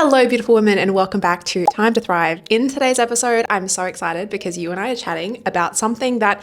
Hello, beautiful women, and welcome back to Time to Thrive. In today's episode, I'm so excited because you and I are chatting about something that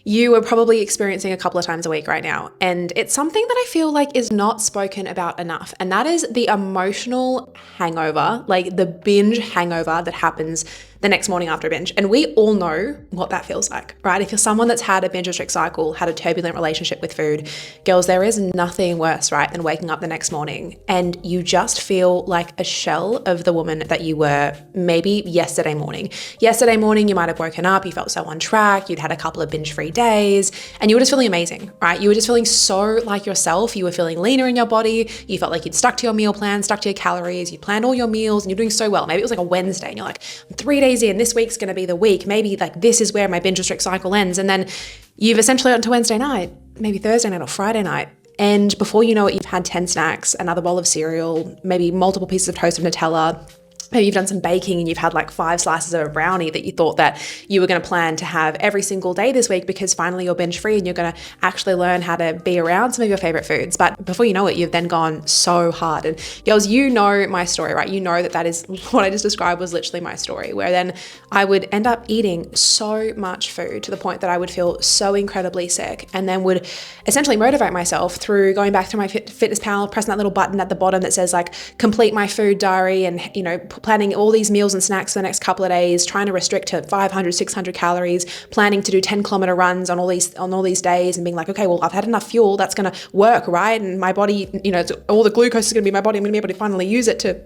you are probably experiencing a couple of times a week right now. And it's something that I feel like is not spoken about enough. And that is the emotional hangover, like the binge hangover that happens the next morning after a binge. And we all know what that feels like, right? If you're someone that's had a binge restrict cycle, had a turbulent relationship with food, girls, there is nothing worse, right, than waking up the next morning and you just feel like a shell of the woman that you were maybe yesterday morning. Yesterday morning, you might have woken up, you felt so on track, you'd had a couple of binge-free days, and you were just feeling amazing, right? You were just feeling so like yourself. You were feeling leaner in your body. You felt like you'd stuck to your meal plan, stuck to your calories, you planned all your meals, and you're doing so well. Maybe it was like a Wednesday, and you're like, I'm 3 days in, this week's going to be the week. Maybe like this is where my binge restrict cycle ends. And then you've essentially gotten to Wednesday night, maybe Thursday night or Friday night. And before you know it, you've had 10 snacks, another bowl of cereal, maybe multiple pieces of toast with Nutella. Maybe you've done some baking and you've had like 5 slices of a brownie that you thought that you were going to plan to have every single day this week because finally you're binge free and you're going to actually learn how to be around some of your favorite foods. But before you know it, you've then gone so hard. And girls, you know my story, right? You know that is what I just described was literally my story, where then I would end up eating so much food to the point that I would feel so incredibly sick, and then would essentially motivate myself through going back to my Fitness Pal, pressing that little button at the bottom that says like complete my food diary, and planning all these meals and snacks for the next couple of days, trying to restrict to 500, 600 calories, planning to do 10-kilometer runs on all these days, and being like, okay, well, I've had enough fuel, that's going to work, right? And my body, all the glucose is going to be in my body. I'm going to be able to finally use it to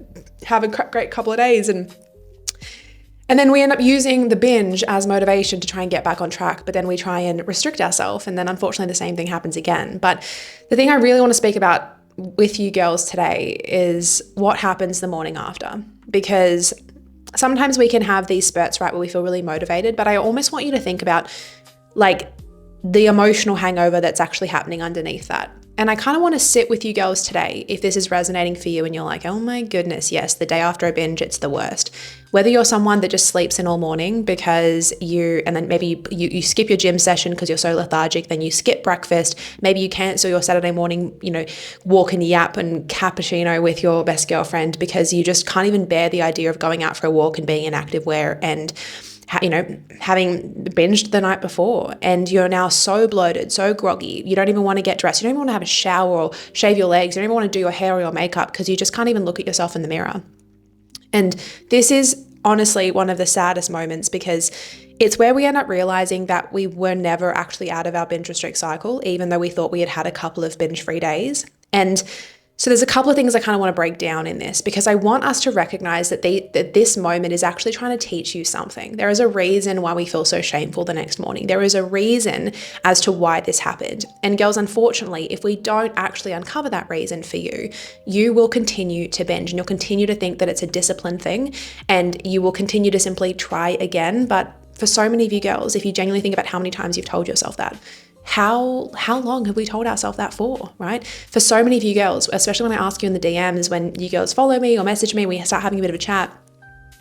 have a great couple of days. And then we end up using the binge as motivation to try and get back on track, but then we try and restrict ourselves. And then unfortunately, the same thing happens again. But the thing I really want to speak about with you girls today is what happens the morning after, because sometimes we can have these spurts, right, where we feel really motivated, but I almost want you to think about like the emotional hangover that's actually happening underneath that. And I kind of want to sit with you girls today if this is resonating for you and you're like, oh my goodness, yes, the day after a binge, it's the worst. Whether you're someone that just sleeps in all morning because and then maybe you skip your gym session because you're so lethargic, then you skip breakfast, maybe you cancel your Saturday morning, walk in the yap and cappuccino with your best girlfriend because you just can't even bear the idea of going out for a walk and being in activewear and having binged the night before, and you're now so bloated, so groggy, you don't even want to get dressed, you don't even want to have a shower or shave your legs, you don't even want to do your hair or your makeup because you just can't even look at yourself in the mirror. And this is honestly one of the saddest moments because it's where we end up realizing that we were never actually out of our binge restrict cycle, even though we thought we had a couple of binge-free days. And so there's a couple of things I kind of want to break down in this because I want us to recognize that this moment is actually trying to teach you something. There is a reason why we feel so shameful the next morning. There is a reason as to why this happened. And girls, unfortunately, if we don't actually uncover that reason for you, you will continue to binge and you'll continue to think that it's a discipline thing and you will continue to simply try again. But for so many of you girls, if you genuinely think about how many times you've told yourself that, how long have we told ourselves that for, right? For so many of you girls, especially when I ask you in the DMs, when you girls follow me or message me, we start having a bit of a chat,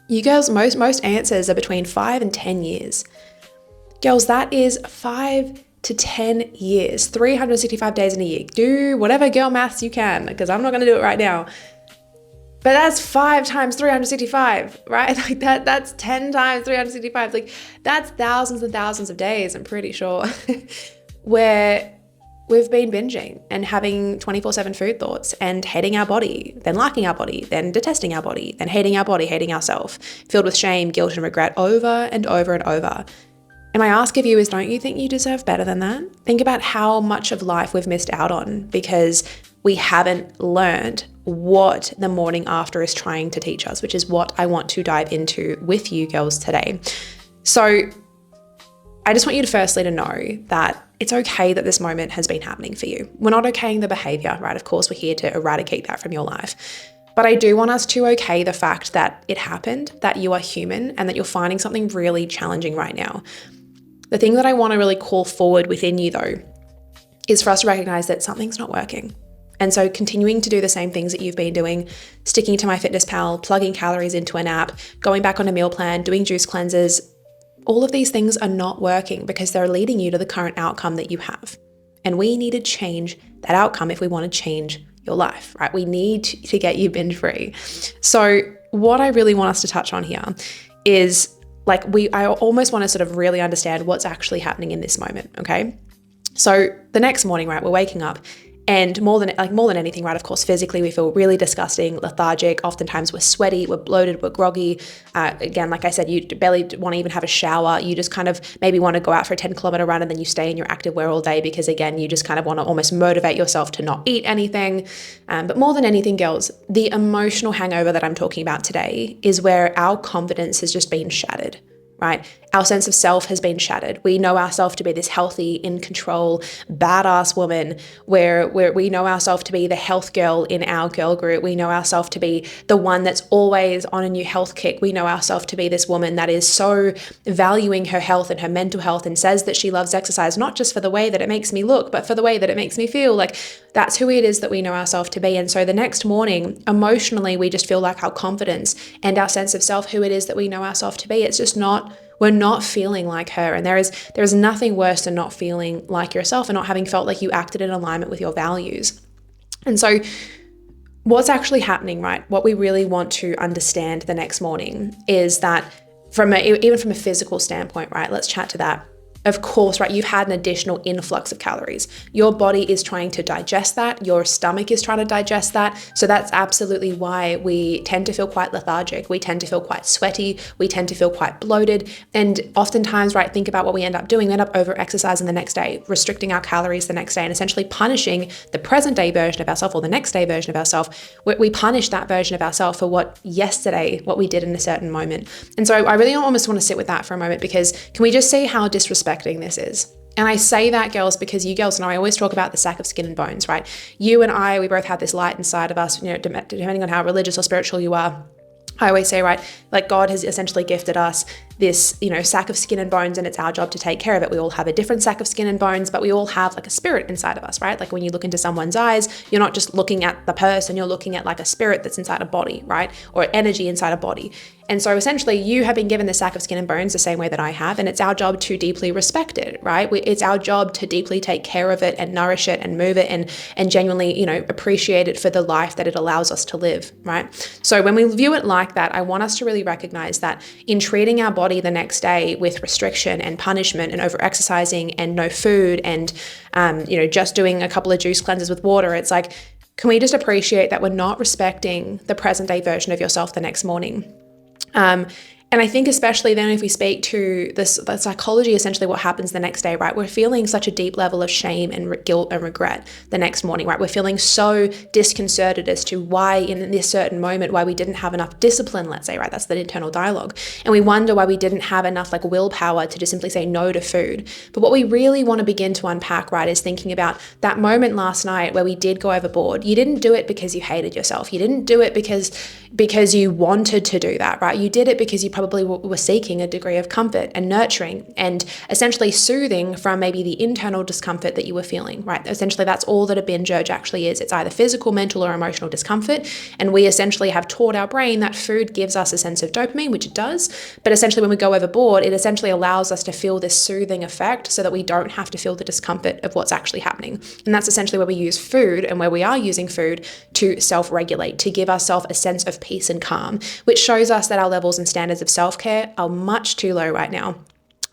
you girls, most answers are between 5 and 10 years. Girls, that is 5 to 10 years, 365 days in a year. Do whatever girl maths you can, because I'm not going to do it right now. But that's 5 times 365, right? Like that's 10 times 365. Like that's thousands and thousands of days, I'm pretty sure, where we've been binging and having 24/7 food thoughts and hating our body, then liking our body, then detesting our body, then hating our body, hating ourselves, filled with shame, guilt, and regret over and over and over. And my ask of you is, don't you think you deserve better than that? Think about how much of life we've missed out on because we haven't learned what the morning after is trying to teach us, which is what I want to dive into with you girls today. So I just want you to firstly to know that it's okay that this moment has been happening for you. We're not okaying the behavior, right? Of course, we're here to eradicate that from your life. But I do want us to okay the fact that it happened, that you are human, and that you're finding something really challenging right now. The thing that I want to really call forward within you, though, is for us to recognize that something's not working. And so continuing to do the same things that you've been doing, sticking to MyFitnessPal, plugging calories into an app, going back on a meal plan, doing juice cleanses, all of these things are not working because they're leading you to the current outcome that you have. And we need to change that outcome if we want to change your life, right? We need to get you binge free. So what I really want us to touch on here is I almost want to sort of really understand what's actually happening in this moment, okay? So the next morning, right, we're waking up, and more than anything, right, of course, physically we feel really disgusting, lethargic. Oftentimes we're sweaty, we're bloated, we're groggy. Again, like I said, you barely want to even have a shower. You just kind of maybe want to go out for a 10-kilometer run, and then you stay in your active wear all day because, again, you just kind of want to almost motivate yourself to not eat anything. But more than anything, girls, the emotional hangover that I'm talking about today is where our confidence has just been shattered. Right? Our sense of self has been shattered. We know ourselves to be this healthy, in control, badass woman where we know ourselves to be the health girl in our girl group. We know ourselves to be the one that's always on a new health kick. We know ourselves to be this woman that is so valuing her health and her mental health and says that she loves exercise, not just for the way that it makes me look, but for the way that it makes me feel. Like, that's who it is that we know ourselves to be. And so the next morning, emotionally, we just feel like our confidence and our sense of self, who it is that we know ourselves to be, it's just not, we're not feeling like her. And there is nothing worse than not feeling like yourself and not having felt like you acted in alignment with your values. And so what's actually happening, right? What we really want to understand the next morning is that even from a physical standpoint, right? Let's chat to that. Of course, right, you've had an additional influx of calories. Your body is trying to digest that. Your stomach is trying to digest that. So that's absolutely why we tend to feel quite lethargic. We tend to feel quite sweaty. We tend to feel quite bloated. And oftentimes, right, think about what we end up doing. We end up over-exercising the next day, restricting our calories the next day, and essentially punishing the present day version of ourselves or the next day version of ourselves. We punish that version of ourselves for what we did in a certain moment. And so I really almost want to sit with that for a moment, because can we just see how disrespectful this is? And I say that, girls, because you girls know I always talk about the sack of skin and bones, right? You and I, we both have this light inside of us, depending on how religious or spiritual you are. I always say, right, like God has essentially gifted us this, sack of skin and bones, and it's our job to take care of it. We all have a different sack of skin and bones, but we all have like a spirit inside of us, right? Like when you look into someone's eyes, you're not just looking at the person, you're looking at like a spirit that's inside a body, right? Or energy inside a body. And so essentially you have been given the sack of skin and bones the same way that I have, and it's our job to deeply respect it, right? It's our job to deeply take care of it and nourish it and move it and genuinely, appreciate it for the life that it allows us to live, right? So when we view it like that, I want us to really recognize that in treating our body the next day with restriction and punishment and over-exercising and no food and, just doing a couple of juice cleanses with water, it's like, can we just appreciate that we're not respecting the present day version of yourself the next morning? And I think especially then if we speak to the psychology, essentially what happens the next day, right? We're feeling such a deep level of shame and guilt and regret the next morning, right? We're feeling so disconcerted as to why in this certain moment, why we didn't have enough discipline, let's say, right? That's the internal dialogue. And we wonder why we didn't have enough like willpower to just simply say no to food. But what we really want to begin to unpack, right, is thinking about that moment last night where we did go overboard. You didn't do it because you hated yourself. You didn't do it because you wanted to do that, right? You did it because you probably were seeking a degree of comfort and nurturing and essentially soothing from maybe the internal discomfort that you were feeling, right? Essentially, that's all that a binge urge actually is. It's either physical, mental, or emotional discomfort. And we essentially have taught our brain that food gives us a sense of dopamine, which it does. But essentially, when we go overboard, it essentially allows us to feel this soothing effect so that we don't have to feel the discomfort of what's actually happening. And that's essentially where we use food and where we are using food to self-regulate, to give ourselves a sense of peace and calm, which shows us that our levels and standards of self-care are much too low right now.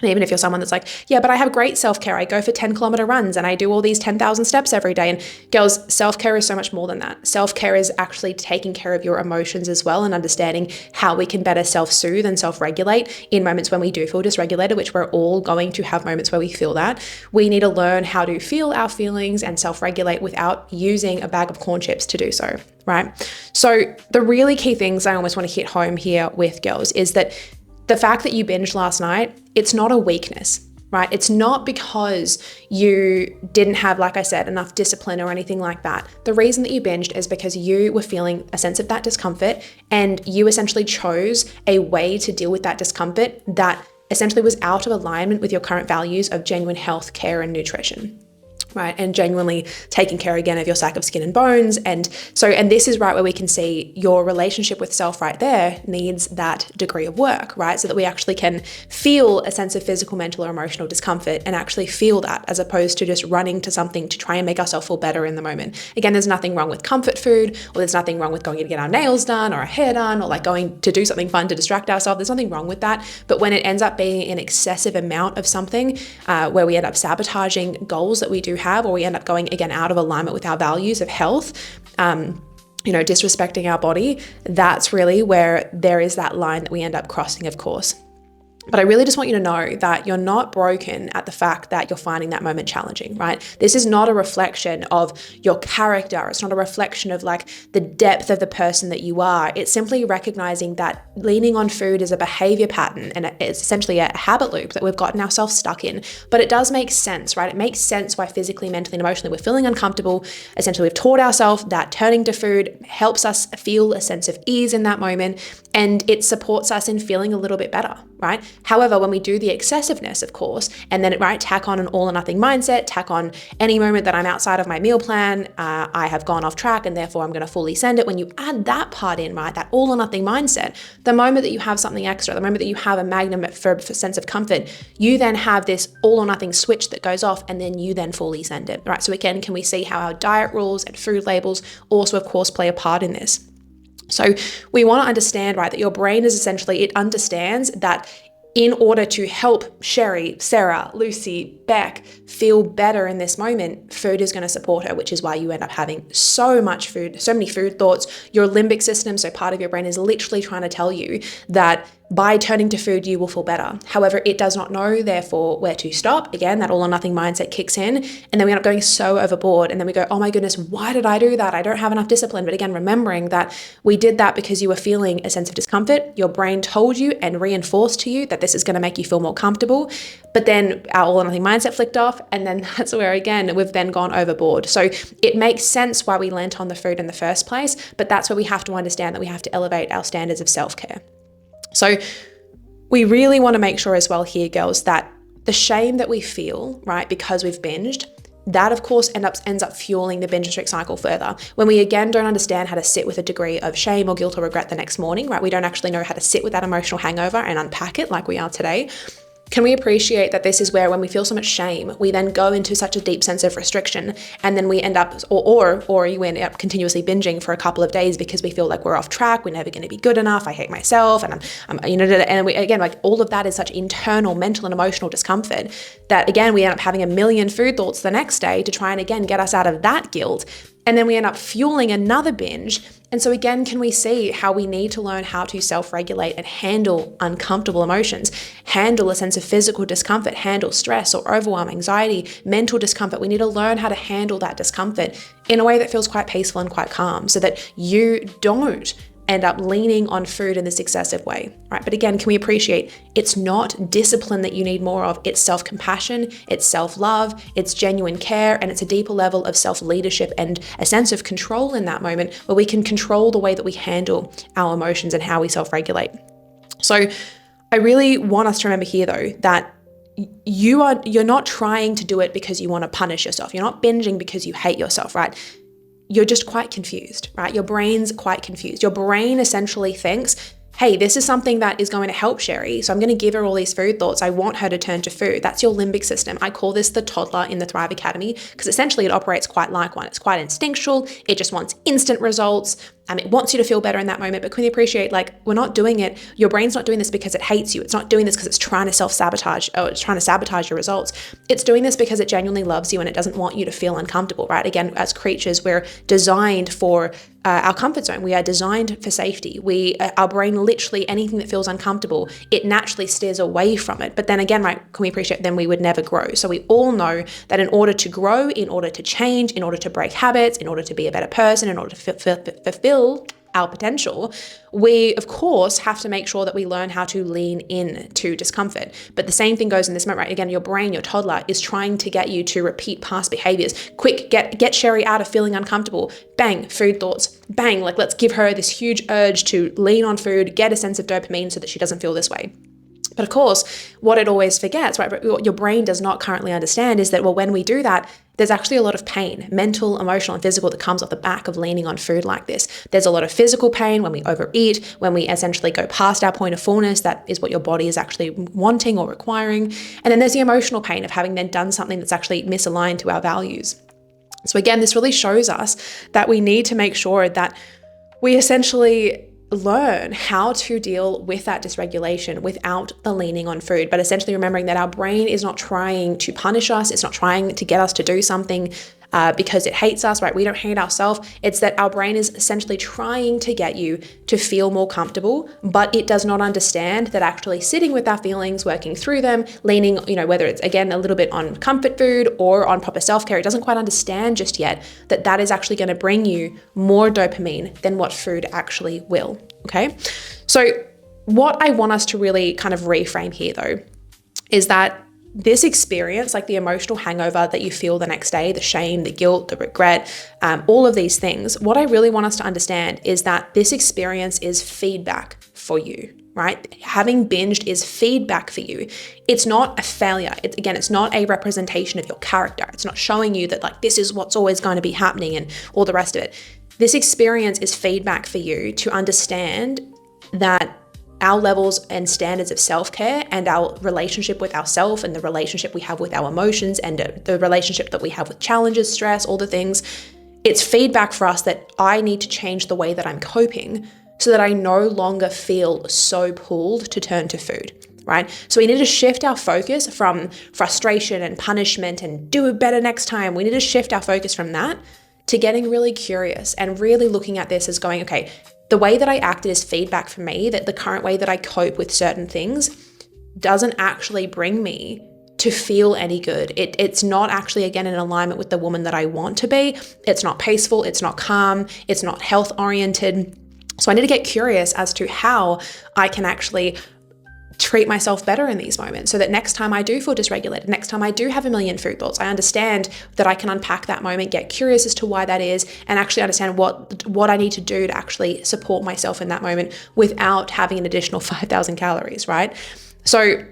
And even if you're someone that's like, yeah, but I have great self-care. I go for 10-kilometer runs and I do all these 10,000 steps every day. And girls, self-care is so much more than that. Self-care is actually taking care of your emotions as well and understanding how we can better self-soothe and self-regulate in moments when we do feel dysregulated, which we're all going to have moments where we feel that. We need to learn how to feel our feelings and self-regulate without using a bag of corn chips to do so, right? So the really key things I almost want to hit home here with girls is that the fact that you binged last night, it's not a weakness, right? It's not because you didn't have, like I said, enough discipline or anything like that. The reason that you binged is because you were feeling a sense of that discomfort and you essentially chose a way to deal with that discomfort that essentially was out of alignment with your current values of genuine health, care, and nutrition. right? And genuinely taking care again of your sack of skin and bones. And this is right where we can see your relationship with self right there needs that degree of work, right? So that we actually can feel a sense of physical, mental, or emotional discomfort and actually feel that, as opposed to just running to something to try and make ourselves feel better in the moment. Again, there's nothing wrong with comfort food, or there's nothing wrong with going to get our nails done or our hair done, or like going to do something fun to distract ourselves. There's nothing wrong with that. But when it ends up being an excessive amount of something, where we end up sabotaging goals that we do have, or we end up going again out of alignment with our values of health, disrespecting our body, that's really where there is that line that we end up crossing, of course. But I really just want you to know that you're not broken at the fact that you're finding that moment challenging, right? This is not a reflection of your character. It's not a reflection of like the depth of the person that you are. It's simply recognizing that leaning on food is a behavior pattern, and it's essentially a habit loop that we've gotten ourselves stuck in. But it does make sense, right? It makes sense why physically, mentally, and emotionally we're feeling uncomfortable. Essentially, we've taught ourselves that turning to food helps us feel a sense of ease in that moment, and it supports us in feeling a little bit better, right? However, when we do the excessiveness, of course, and then tack on an all or nothing mindset, tack on any moment that I'm outside of my meal plan, I have gone off track and therefore I'm going to fully send it. When you add that part in, right, that all or nothing mindset, the moment that you have something extra, the moment that you have a magnum for sense of comfort, you then have this all or nothing switch that goes off, and then you then fully send it, right? So again, can we see how our diet rules and food labels also, of course, play a part in this? So we want to understand, right, that your brain is essentially, it understands that in order to help Sherry, Sarah, Lucy, Beck feel better in this moment, food is going to support her, which is why you end up having so much food, so many food thoughts. Your limbic system, so part of your brain, is literally trying to tell you that by turning to food, you will feel better. However, it does not know, therefore, where to stop. Again, that all or nothing mindset kicks in, and then we end up going so overboard. And then we go, oh my goodness, why did I do that? I don't have enough discipline. But again, remembering that we did that because you were feeling a sense of discomfort. Your brain told you and reinforced to you that this is going to make you feel more comfortable. But then our all or nothing mindset flicked off. And then that's where, again, we've then gone overboard. So it makes sense why we lent on the food in the first place. But that's where we have to understand that we have to elevate our standards of self-care. So we really want to make sure as well here, girls, that the shame that we feel, right, because we've binged, that of course ends up fueling the binge and restrict cycle further. When we again don't understand how to sit with a degree of shame or guilt or regret the next morning, right, we don't actually know how to sit with that emotional hangover and unpack it like we are today. Can we appreciate that this is where, when we feel so much shame, we then go into such a deep sense of restriction, and then we end up, or you end up continuously binging for a couple of days because we feel like we're off track, we're never going to be good enough, I hate myself, and and we, again, like all of that is such internal mental and emotional discomfort that again, we end up having a million food thoughts the next day to try and again get us out of that guilt. And then we end up fueling another binge. And so again, can we see how we need to learn how to self-regulate and handle uncomfortable emotions, handle a sense of physical discomfort, handle stress or overwhelm, anxiety, mental discomfort. We need to learn how to handle that discomfort in a way that feels quite peaceful and quite calm, so that you don't end up leaning on food in this excessive way, right? But again, can we appreciate it's not discipline that you need more of, it's self-compassion, it's self-love, it's genuine care, and it's a deeper level of self-leadership and a sense of control in that moment where we can control the way that we handle our emotions and how we self-regulate. So I really want us to remember here though, that you're not trying to do it because you want to punish yourself. You're not binging because you hate yourself, right? You're just quite confused, right? Your brain's quite confused. Your brain essentially thinks, hey, this is something that is going to help Sherry, so I'm going to give her all these food thoughts. I want her to turn to food. That's your limbic system. I call this the toddler in the Thrive Academy because essentially it operates quite like one. It's quite instinctual. It just wants instant results. It wants you to feel better in that moment, but can you appreciate, like, we're not doing it. Your brain's not doing this because it hates you. It's not doing this because it's trying to self-sabotage, or it's trying to sabotage your results. It's doing this because it genuinely loves you and it doesn't want you to feel uncomfortable, right? Again, as creatures, we're designed for our comfort zone. We are designed for safety. Our brain, literally anything that feels uncomfortable, it naturally steers away from it. But then again, right, can we appreciate then we would never grow. So we all know that in order to grow, in order to change, in order to break habits, in order to be a better person, in order to fulfill our potential, we of course have to make sure that we learn how to lean in to discomfort. But the same thing goes in this moment, right? Again, your brain, your toddler, is trying to get you to repeat past behaviors. Quick, get Sherry out of feeling uncomfortable. Bang, food thoughts. Bang, let's give her this huge urge to lean on food, get a sense of dopamine so that she doesn't feel this way. But of course, what it always forgets, right, what your brain does not currently understand is that, well, when we do that, there's actually a lot of pain, mental, emotional, and physical, that comes off the back of leaning on food like this. There's a lot of physical pain when we overeat, when we essentially go past our point of fullness. That is what your body is actually wanting or requiring. And then there's the emotional pain of having then done something that's actually misaligned to our values. So again, this really shows us that we need to make sure that we essentially learn how to deal with that dysregulation without the leaning on food, but essentially remembering that our brain is not trying to punish us. It's not trying to get us to do something because it hates us, right? We don't hate ourselves. It's that our brain is essentially trying to get you to feel more comfortable, but it does not understand that actually sitting with our feelings, working through them, leaning, whether it's again a little bit on comfort food or on proper self-care, it doesn't quite understand just yet that that is actually going to bring you more dopamine than what food actually will. Okay. So what I want us to really kind of reframe here though, is that this experience, like the emotional hangover that you feel the next day, the shame, the guilt, the regret, all of these things, what I really want us to understand is that this experience is feedback for you, right? Having binged is feedback for you. It's not a failure. It's not a representation of your character. It's not showing you that like this is what's always going to be happening and all the rest of it. This experience is feedback for you to understand that our levels and standards of self-care and our relationship with ourselves and the relationship we have with our emotions and the relationship that we have with challenges, stress, all the things, it's feedback for us that I need to change the way that I'm coping so that I no longer feel so pulled to turn to food, right? So we need to shift our focus from frustration and punishment and do it better next time. We need to shift our focus from that to getting really curious and really looking at this as going, okay, the way that I acted is feedback for me, that the current way that I cope with certain things doesn't actually bring me to feel any good. It's not actually, again, in alignment with the woman that I want to be. It's not peaceful. It's not calm. It's not health oriented. So I need to get curious as to how I can actually treat myself better in these moments so that next time I do feel dysregulated, next time I do have a million food thoughts, I understand that I can unpack that moment, get curious as to why that is, and actually understand what I need to do to actually support myself in that moment without having an additional 5,000 calories, right? So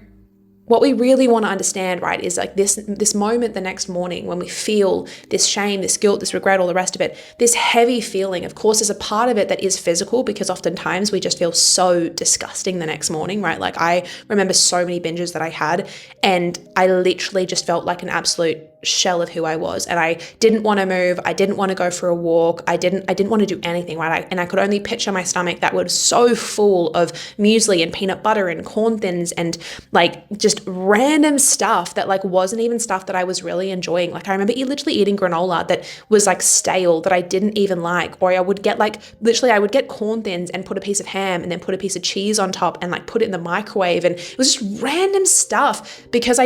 what we really want to understand, right, is like this moment the next morning when we feel this shame, this guilt, this regret, all the rest of it, this heavy feeling. Of course, there's a part of it that is physical because oftentimes we just feel so disgusting the next morning, right? Like I remember so many binges that I had and I literally just felt like an absolute shell of who I was. And I didn't want to move. I didn't want to go for a walk. I didn't want to do anything, right? And I could only picture my stomach that was so full of muesli and peanut butter and corn thins and like just random stuff that like wasn't even stuff that I was really enjoying. Like I remember literally eating granola that was like stale that I didn't even like, or I would get like, literally I would get corn thins and put a piece of ham and then put a piece of cheese on top and like put it in the microwave. And it was just random stuff because I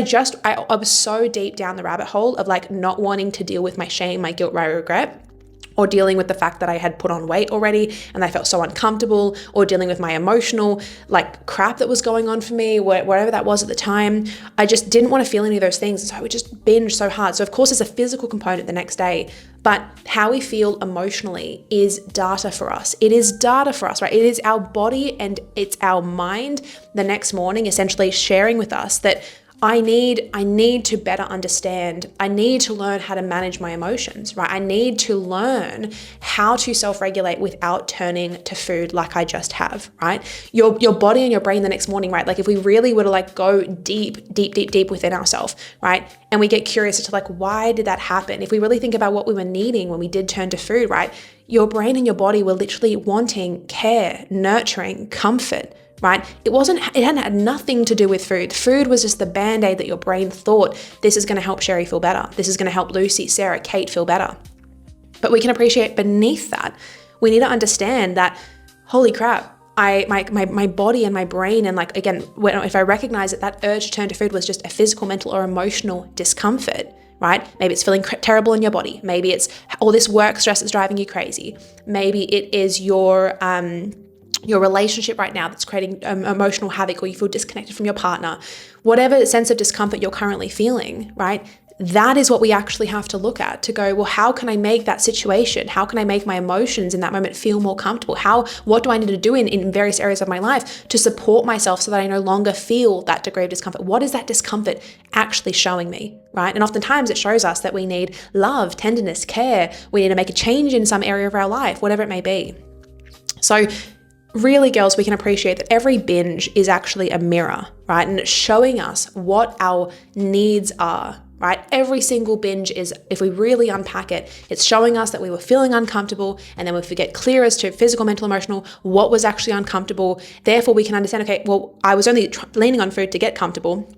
was so deep down the rabbit hole of like not wanting to deal with my shame, my guilt, my regret, or dealing with the fact that I had put on weight already and I felt so uncomfortable, or dealing with my emotional like crap that was going on for me, whatever that was at the time. I just didn't want to feel any of those things. So I would just binge so hard. So of course there's a physical component the next day, but how we feel emotionally is data for us. It is data for us, right? It is our body and it's our mind the next morning essentially sharing with us that I need to better understand. I need to learn how to manage my emotions, right? I need to learn how to self-regulate without turning to food like I just have, right? Your body and your brain the next morning, right? Like if we really were to like go deep within ourselves, right? And we get curious as to like, why did that happen? If we really think about what we were needing when we did turn to food, right? Your brain and your body were literally wanting care, nurturing, comfort, right? It hadn't had nothing to do with food. Food was just the band-aid that your brain thought, this is going to help Sherry feel better. This is going to help Lucy, Sarah, Kate feel better. But we can appreciate beneath that. We need to understand that, holy crap, my body and my brain, and like, again, if I recognize that urge to turn to food was just a physical, mental, or emotional discomfort, right? Maybe it's feeling terrible in your body. Maybe it's all this work stress that's driving you crazy. Maybe it is your relationship right now that's creating emotional havoc, or you feel disconnected from your partner. Whatever sense of discomfort you're currently feeling, right? that is what we actually have to look at to go, well, how can I make that situation? How can I make my emotions in that moment feel more comfortable? What do I need to do in various areas of my life to support myself so that I no longer feel that degree of discomfort? What is that discomfort actually showing me, right? And oftentimes it shows us that we need love, tenderness, care. We need to make a change in some area of our life, whatever it may be. So really, girls, we can appreciate that every binge is actually a mirror, right? And it's showing us what our needs are, right? Every single binge is, if we really unpack it, it's showing us that we were feeling uncomfortable, and then if we get clear as to physical, mental, emotional, what was actually uncomfortable, therefore we can understand, okay, well, I was only leaning on food to get comfortable.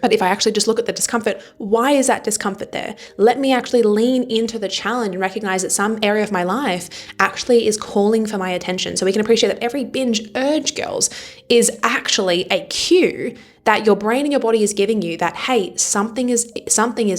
But if I actually just look at the discomfort, why is that discomfort there? Let me actually lean into the challenge and recognize that some area of my life actually is calling for my attention. So we can appreciate that every binge urge, girls, is actually a cue that your brain and your body is giving you that, hey, something is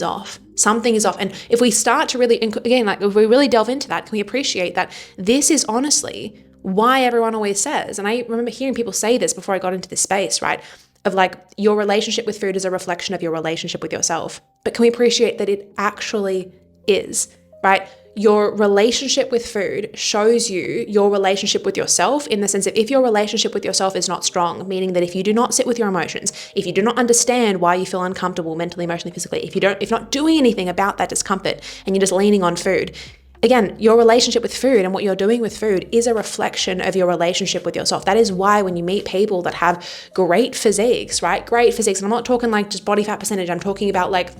off. Something is off. And if we start to really, again, like if we really delve into that, can we appreciate that this is honestly why everyone always says, and I remember hearing people say this before I got into this space, right? Of like, your relationship with food is a reflection of your relationship with yourself. But can we appreciate that it actually is, right? Your relationship with food shows you your relationship with yourself, in the sense that if your relationship with yourself is not strong, meaning that if you do not sit with your emotions, if you do not understand why you feel uncomfortable mentally, emotionally, physically, if you're not doing anything about that discomfort and you're just leaning on food, again, your relationship with food and what you're doing with food is a reflection of your relationship with yourself. That is why when you meet people that have great physiques, right? Great physiques. And I'm not talking like just body fat percentage. I'm talking about like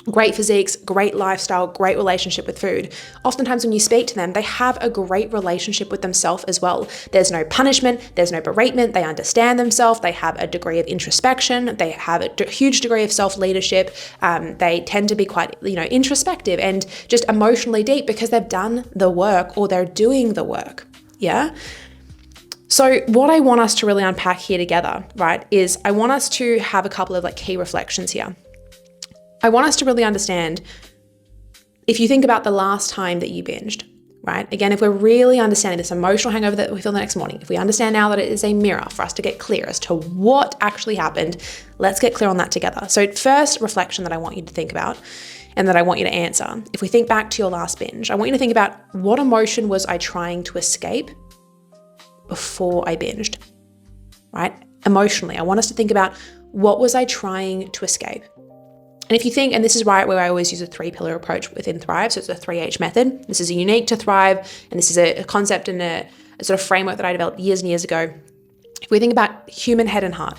great physiques, great lifestyle, great relationship with food. Oftentimes when you speak to them, they have a great relationship with themselves as well. There's no punishment, there's no beratement, they understand themselves, they have a degree of introspection, they have a huge degree of self-leadership, they tend to be quite, introspective and just emotionally deep because they've done the work or they're doing the work, yeah? So what I want us to really unpack here together, right, is I want us to have a couple of like key reflections here. I want us to really understand, if you think about the last time that you binged, right? Again, if we're really understanding this emotional hangover that we feel the next morning, if we understand now that it is a mirror for us to get clear as to what actually happened, let's get clear on that together. So first reflection that I want you to think about and that I want you to answer, if we think back to your last binge, I want you to think about, what emotion was I trying to escape before I binged, right? Emotionally, I want us to think about, what was I trying to escape? And if you think, and this is right where I always use a 3-pillar approach within Thrive, so it's a 3H method. This is unique to Thrive, and this is a concept and a sort of framework that I developed years and years ago. If we think about human, head, and heart,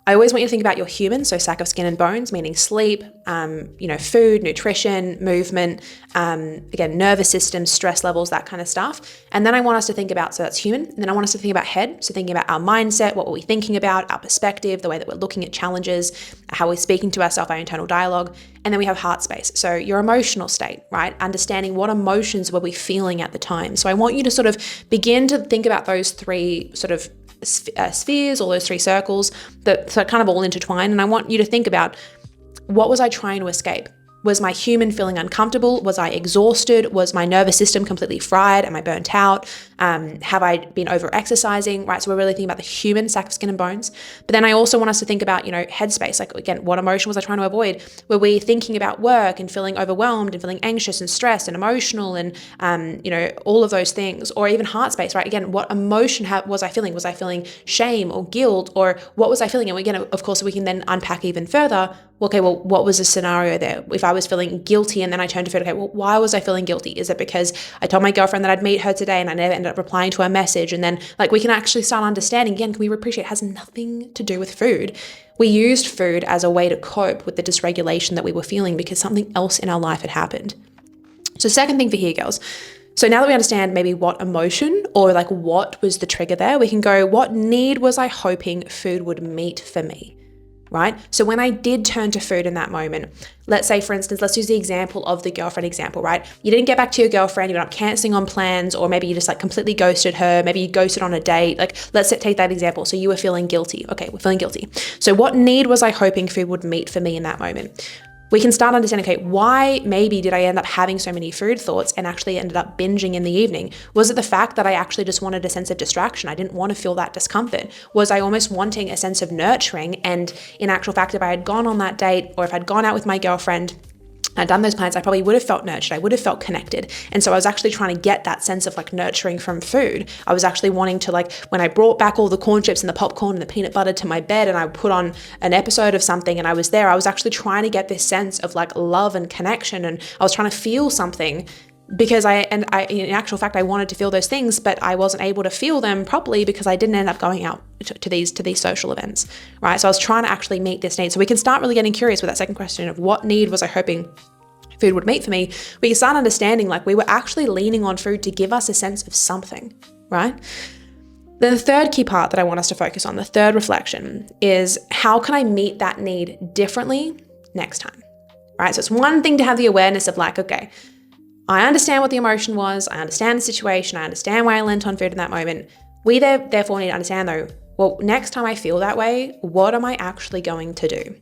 I always want you to think about your human, so sack of skin and bones, meaning sleep, food, nutrition, movement, again, nervous system, stress levels, that kind of stuff. And then I want us to think about, so that's human. And then I want us to think about head, so thinking about our mindset, what were we thinking about, our perspective, the way that we're looking at challenges, how we're speaking to ourselves, our internal dialogue. And then we have heart space, so your emotional state, right? Understanding what emotions were we feeling at the time. So I want you to sort of begin to think about those 3 sort of spheres, all those 3 circles that are kind of all intertwined. And I want you to think about, what was I trying to escape? Was my human feeling uncomfortable? Was I exhausted? Was my nervous system completely fried? Am I burnt out? Have I been over exercising, right? So we're really thinking about the human, sack of skin and bones. But then I also want us to think about, headspace. Like, again, what emotion was I trying to avoid? Were we thinking about work and feeling overwhelmed and feeling anxious and stressed and emotional and, all of those things? Or even heart space, right? Again, what emotion was I feeling? Was I feeling shame or guilt, or what was I feeling? And again, of course, we can then unpack even further. Okay, well, what was the scenario there? If I was feeling guilty and then I turned to food, okay, well, why was I feeling guilty? Is it because I told my girlfriend that I'd meet her today and I never ended up replying to her message? And then we can actually start understanding, again, can we appreciate, it has nothing to do with food. We used food as a way to cope with the dysregulation that we were feeling because something else in our life had happened. So second thing for here, girls. So now that we understand maybe what emotion or what was the trigger there, we can go, what need was I hoping food would meet for me? Right? So when I did turn to food in that moment, let's say, for instance, let's use the example of the girlfriend example, right? You didn't get back to your girlfriend, you ended up canceling on plans, or maybe you just completely ghosted her. Maybe you ghosted on a date. Let's take that example. So you were feeling guilty. Okay, we're feeling guilty. So what need was I hoping food would meet for me in that moment? We can start understanding, okay, why maybe did I end up having so many food thoughts and actually ended up binging in the evening? Was it the fact that I actually just wanted a sense of distraction? I didn't want to feel that discomfort. Was I almost wanting a sense of nurturing? And in actual fact, if I had gone on that date or if I'd gone out with my girlfriend I'd done those plans, I probably would have felt nurtured. I would have felt connected. And so I was actually trying to get that sense of like nurturing from food. I was actually wanting to, like, when I brought back all the corn chips and the popcorn and the peanut butter to my bed and I put on an episode of something and I was there, I was actually trying to get this sense of like love and connection. And I was trying to feel something because I in actual fact, I wanted to feel those things, but I wasn't able to feel them properly because I didn't end up going out to these social events, right? So I was trying to actually meet this need. So we can start really getting curious with that second question of what need was I hoping food would meet for me. We can start understanding like we were actually leaning on food to give us a sense of something, right? Then the third key part that I want us to focus on, the third reflection, is how can I meet that need differently next time, right? So it's one thing to have the awareness of like, okay, I understand what the emotion was, I understand the situation, I understand why I lent on food in that moment. We therefore need to understand though, well, next time I feel that way, what am I actually going to do?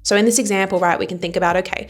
So in this example, right, we can think about, okay,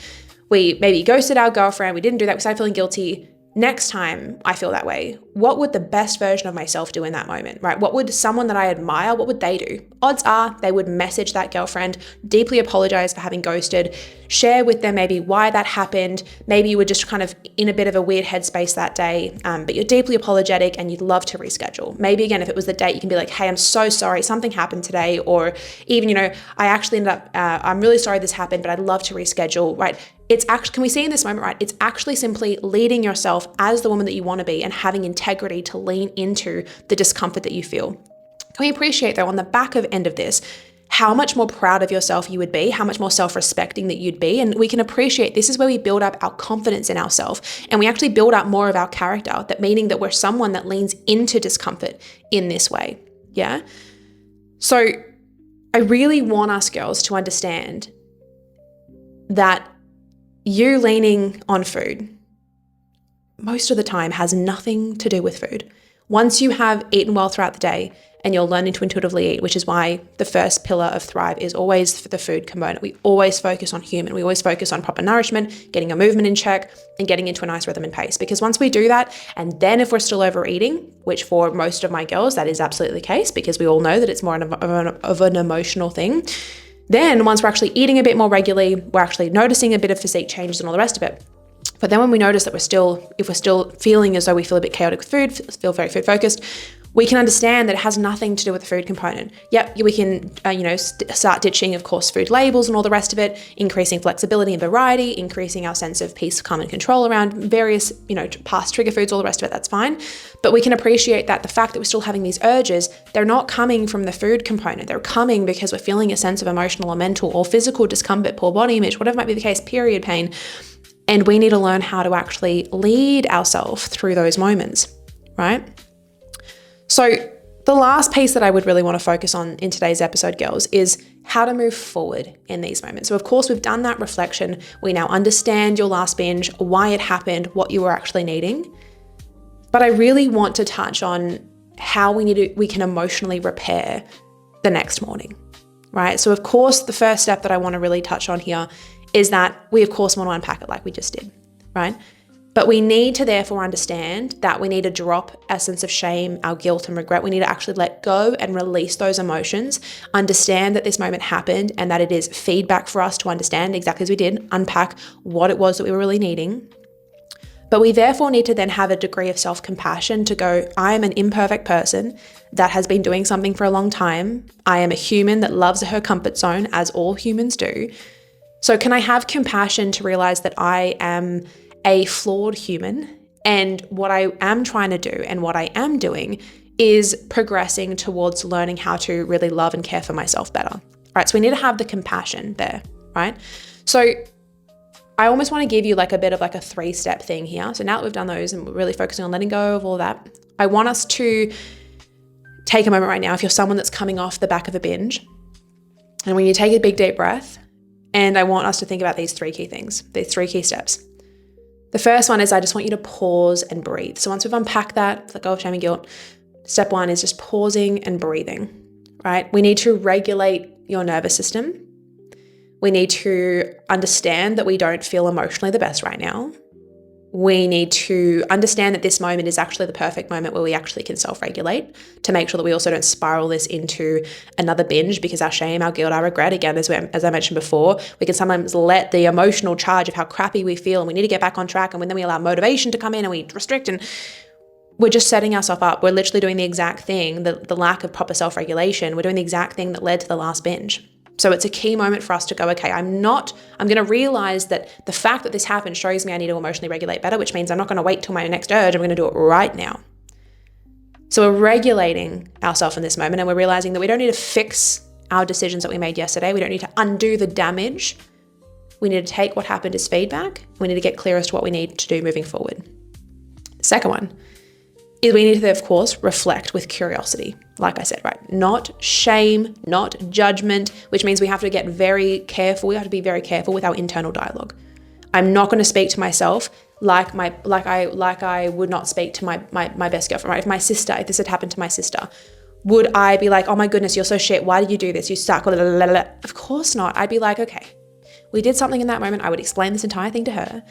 we maybe ghosted our girlfriend, we didn't do that, we started feeling guilty. Next time I feel that way, what would the best version of myself do in that moment, right? What would someone that I admire, what would they do? Odds are they would message that girlfriend, deeply apologize for having ghosted, share with them maybe why that happened. Maybe you were just kind of in a bit of a weird headspace that day, but you're deeply apologetic and you'd love to reschedule. Maybe again, if it was the date, you can be like, hey, I'm so sorry, something happened today. Or even, I actually ended up, I'm really sorry this happened, but I'd love to reschedule, right? It's actually, can we see in this moment, right? It's actually simply leading yourself as the woman that you want to be and having integrity to lean into the discomfort that you feel. Can we appreciate though, on the back of end of this, how much more proud of yourself you would be, how much more self-respecting that you'd be. And we can appreciate this is where we build up our confidence in ourselves and we actually build up more of our character, that meaning that we're someone that leans into discomfort in this way. Yeah. So I really want us girls to understand that you leaning on food most of the time has nothing to do with food. Once you have eaten well throughout the day and you're learning to intuitively eat, which is why the first pillar of Thrive is always for the food component. We always focus on human. We always focus on proper nourishment, getting our movement in check, and getting into a nice rhythm and pace. Because once we do that, and then if we're still overeating, which for most of my girls, that is absolutely the case, because we all know that it's more of an emotional thing. Then once we're actually eating a bit more regularly, we're actually noticing a bit of physique changes and all the rest of it. But then when we notice that if we're still feeling as though we feel a bit chaotic with food, feel very food focused, we can understand that it has nothing to do with the food component. Yep, we can, start ditching, of course, food labels and all the rest of it, increasing flexibility and variety, increasing our sense of peace, calm, and control around various, past trigger foods, all the rest of it, that's fine. But we can appreciate that the fact that we're still having these urges, they're not coming from the food component. They're coming because we're feeling a sense of emotional or mental or physical discomfort, poor body image, whatever might be the case, period pain. And we need to learn how to actually lead ourselves through those moments, right? So the last piece that I would really want to focus on in today's episode, girls, is how to move forward in these moments. So of course, we've done that reflection. We now understand your last binge, why it happened, what you were actually needing. But I really want to touch on how we can emotionally repair the next morning, right? So of course, the first step that I want to really touch on here is that we of course want to unpack it like we just did, right? But we need to therefore understand that we need to drop our sense of shame, our guilt and regret. We need to actually let go and release those emotions, understand that this moment happened and that it is feedback for us to understand exactly as we did, unpack what it was that we were really needing. But we therefore need to then have a degree of self-compassion to go, I am an imperfect person that has been doing something for a long time. I am a human that loves her comfort zone, as all humans do. So can I have compassion to realize that I am a flawed human, and what I am trying to do and what I am doing is progressing towards learning how to really love and care for myself better, right? So we need to have the compassion there, right? So I almost want to give you like a bit of like a 3-step thing here. So now that we've done those and we're really focusing on letting go of all that, I want us to take a moment right now. If you're someone that's coming off the back of a binge, and when you take a big deep breath, and I want us to think about these 3 key things, these 3 key steps. The first one is I just want you to pause and breathe. So once we've unpacked that, let go of shame and guilt, step 1 is just pausing and breathing, right? We need to regulate your nervous system. We need to understand that we don't feel emotionally the best right now. we need to understand that this moment is actually the perfect moment where we actually can self-regulate to make sure that we also don't spiral this into another binge, because our shame, our guilt, our regret, again, as I mentioned before, we can sometimes let the emotional charge of how crappy we feel and we need to get back on track, and then we allow motivation to come in and we restrict, and we're just setting ourselves up. We're literally doing the exact thing, the lack of proper self-regulation, we're doing the exact thing that led to the last binge. So it's a key moment for us to go, okay, I'm going to realize that the fact that this happened shows me I need to emotionally regulate better, which means I'm not going to wait till my next urge. I'm going to do it right now. So we're regulating ourselves in this moment, and we're realizing that we don't need to fix our decisions that we made yesterday. We don't need to undo the damage. We need to take what happened as feedback. We need to get clear as to what we need to do moving forward. Second one is we need to, of course, reflect with curiosity. Like I said, right? Not shame, not judgment, which means we have to get very careful. We have to be very careful with our internal dialogue. I'm not going to speak to myself like I would not speak to my best girlfriend, right? If this had happened to my sister, would I be like, oh my goodness, you're so shit. Why did you do this? You suck. Of course not. I'd be like, okay, we did something in that moment. I would explain this entire thing to her.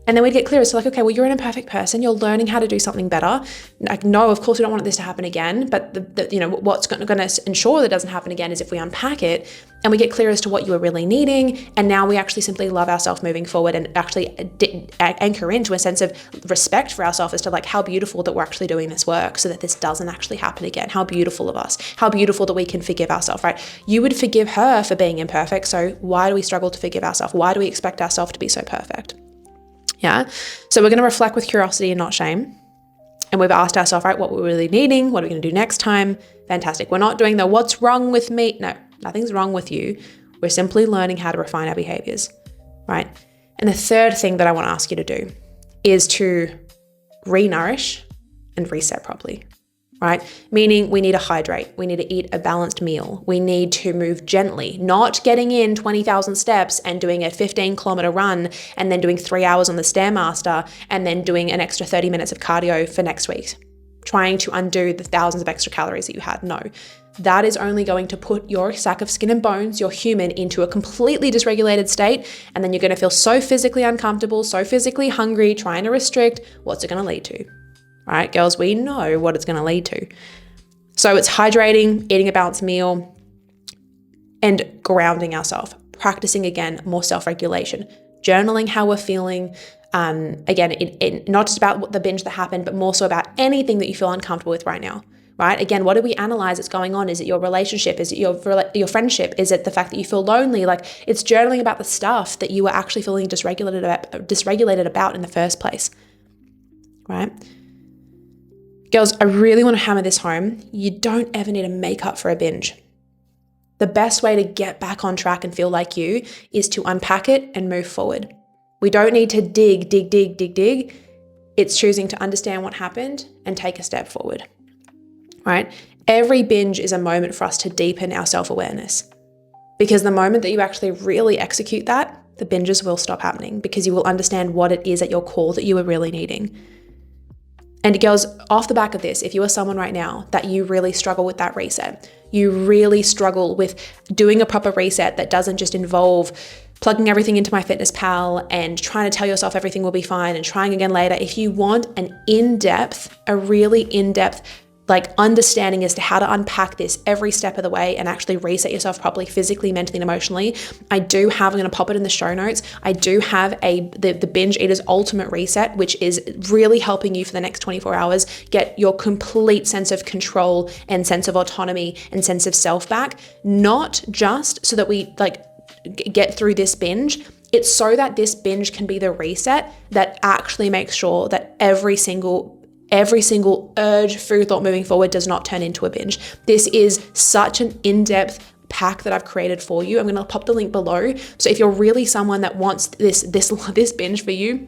And then we'd get clearer. So like, okay, well, you're an imperfect person. You're learning how to do something better. Like, no, of course we don't want this to happen again. But what's going to ensure that it doesn't happen again is if we unpack it and we get clear as to what you were really needing. And now we actually simply love ourselves moving forward and actually anchor into a sense of respect for ourselves as to like how beautiful that we're actually doing this work so that this doesn't actually happen again. How beautiful of us. How beautiful that we can forgive ourselves, right? You would forgive her for being imperfect. So why do we struggle to forgive ourselves? Why do we expect ourselves to be so perfect? Yeah. So we're going to reflect with curiosity and not shame. And we've asked ourselves, right, what we're really needing, what are we going to do next time? Fantastic. We're not doing the what's wrong with me. No, nothing's wrong with you. We're simply learning how to refine our behaviors, right? And the third thing that I want to ask you to do is to re-nourish and reset properly, right? Meaning we need to hydrate. We need to eat a balanced meal. We need to move gently, not getting in 20,000 steps and doing a 15-kilometer run and then doing 3 hours on the Stairmaster and then doing an extra 30 minutes of cardio for next week, trying to undo the thousands of extra calories that you had. No, that is only going to put your sack of skin and bones, your human, into a completely dysregulated state. And then you're going to feel so physically uncomfortable, so physically hungry, trying to restrict. What's it going to lead to? Right, girls, we know what it's going to lead to. So it's hydrating, eating a balanced meal, and grounding ourselves, practicing again, more self-regulation, journaling how we're feeling. Again, it not just about what the binge that happened, but more so about anything that you feel uncomfortable with right now, right? Again, what do we analyze that's going on? Is it your relationship? Is it your friendship? Is it the fact that you feel lonely? Like, it's journaling about the stuff that you were actually feeling dysregulated about in the first place, right? Girls, I really want to hammer this home. You don't ever need to make up for a binge. The best way to get back on track and feel like you is to unpack it and move forward. We don't need to dig. It's choosing to understand what happened and take a step forward, right? Every binge is a moment for us to deepen our self-awareness, because the moment that you actually really execute that, the binges will stop happening because you will understand what it is at your core that you are really needing. And girls, off the back of this, if you are someone right now that you really struggle with that reset, you really struggle with doing a proper reset that doesn't just involve plugging everything into MyFitnessPal and trying to tell yourself everything will be fine and trying again later. If you want a really in-depth, like understanding as to how to unpack this every step of the way and actually reset yourself properly, physically, mentally, and emotionally, I'm going to pop it in the show notes. I do have the Binge Eaters Ultimate Reset, which is really helping you for the next 24 hours get your complete sense of control and sense of autonomy and sense of self back, not just so that we get through this binge. It's so that this binge can be the reset that actually makes sure that every single urge, food thought moving forward does not turn into a binge. This is such an in-depth pack that I've created for you. I'm going to pop the link below. So if you're really someone that wants this binge for you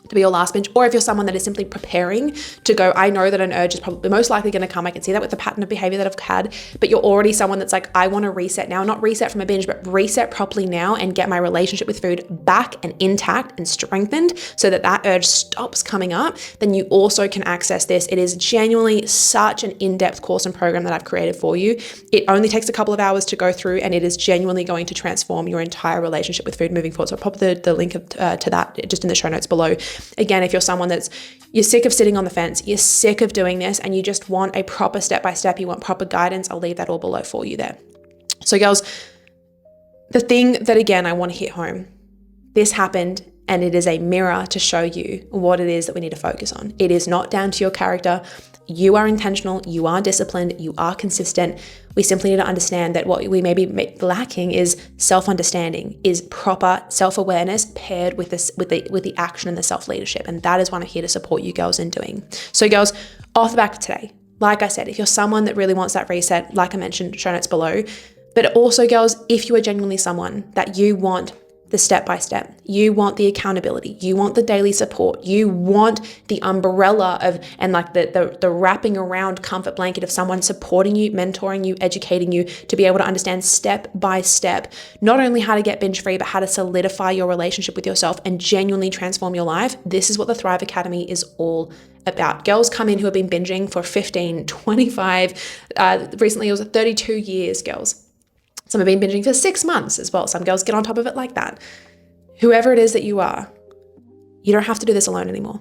to be your last binge, or if you're someone that is simply preparing to go, I know that an urge is probably most likely going to come. I can see that with the pattern of behavior that I've had, but you're already someone that's like, I want to reset now, not reset from a binge, but reset properly now and get my relationship with food back and intact and strengthened so that urge stops coming up, then you also can access this. It is genuinely such an in-depth course and program that I've created for you. It only takes a couple of hours to go through, and it is genuinely going to transform your entire relationship with food moving forward. So I'll pop the link to that just in the show notes below. again, if you're someone you're sick of sitting on the fence, you're sick of doing this, and you just want a proper step-by-step, you want proper guidance, I'll leave that all below for you there. So girls, the thing that, again, I want to hit home, this happened, and it is a mirror to show you what it is that we need to focus on. It is not down to your character. You are intentional, you are disciplined, you are consistent. We simply need to understand that what we may be lacking is self-understanding, is proper self-awareness paired with the action and the self-leadership. And that is what I'm here to support you girls in doing. So girls, off the back of today, like I said, if you're someone that really wants that reset, like I mentioned, show notes below, but also girls, if you are genuinely someone that you want the step-by-step, you want the accountability, you want the daily support, you want the umbrella of, and like the wrapping around comfort blanket of someone supporting you, mentoring you, educating you to be able to understand step by step, not only how to get binge free, but how to solidify your relationship with yourself and genuinely transform your life. This is what the Thrive Academy is all about. Girls come in who have been binging for 15, 25, recently it was 32 years, girls. Some have been binging for 6 months as well. Some girls get on top of it like that. Whoever it is that you are, you don't have to do this alone anymore.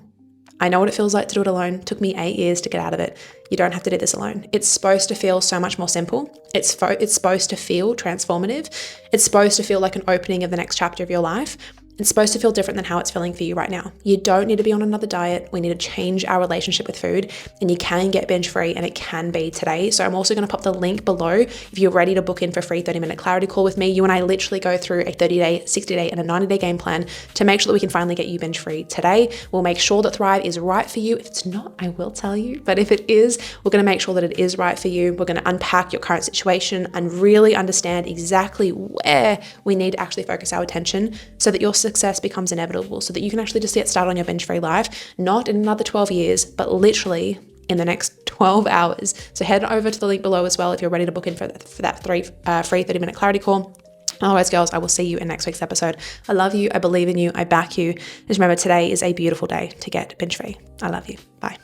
I know what it feels like to do it alone. It took me 8 years to get out of it. You don't have to do this alone. It's supposed to feel so much more simple. It's supposed to feel transformative. It's supposed to feel like an opening of the next chapter of your life. It's supposed to feel different than how it's feeling for you right now. You don't need to be on another diet. We need to change our relationship with food, and you can get binge free, and it can be today. So I'm also going to pop the link below if you're ready to book in for a free 30-minute clarity call with me. You and I literally go through a 30-day, 60-day, and a 90-day game plan to make sure that we can finally get you binge free today. We'll make sure that Thrive is right for you. If it's not, I will tell you, but if it is, we're going to make sure that it is right for you. We're going to unpack your current situation and really understand exactly where we need to actually focus our attention so that your success becomes inevitable, so that you can actually just get started on your binge-free life, not in another 12 years, but literally in the next 12 hours. So head over to the link below as well if you're ready to book in for that free 30-minute clarity call. Otherwise, girls, I will see you in next week's episode. I love you. I believe in you. I back you. Just remember, today is a beautiful day to get binge-free. I love you. Bye.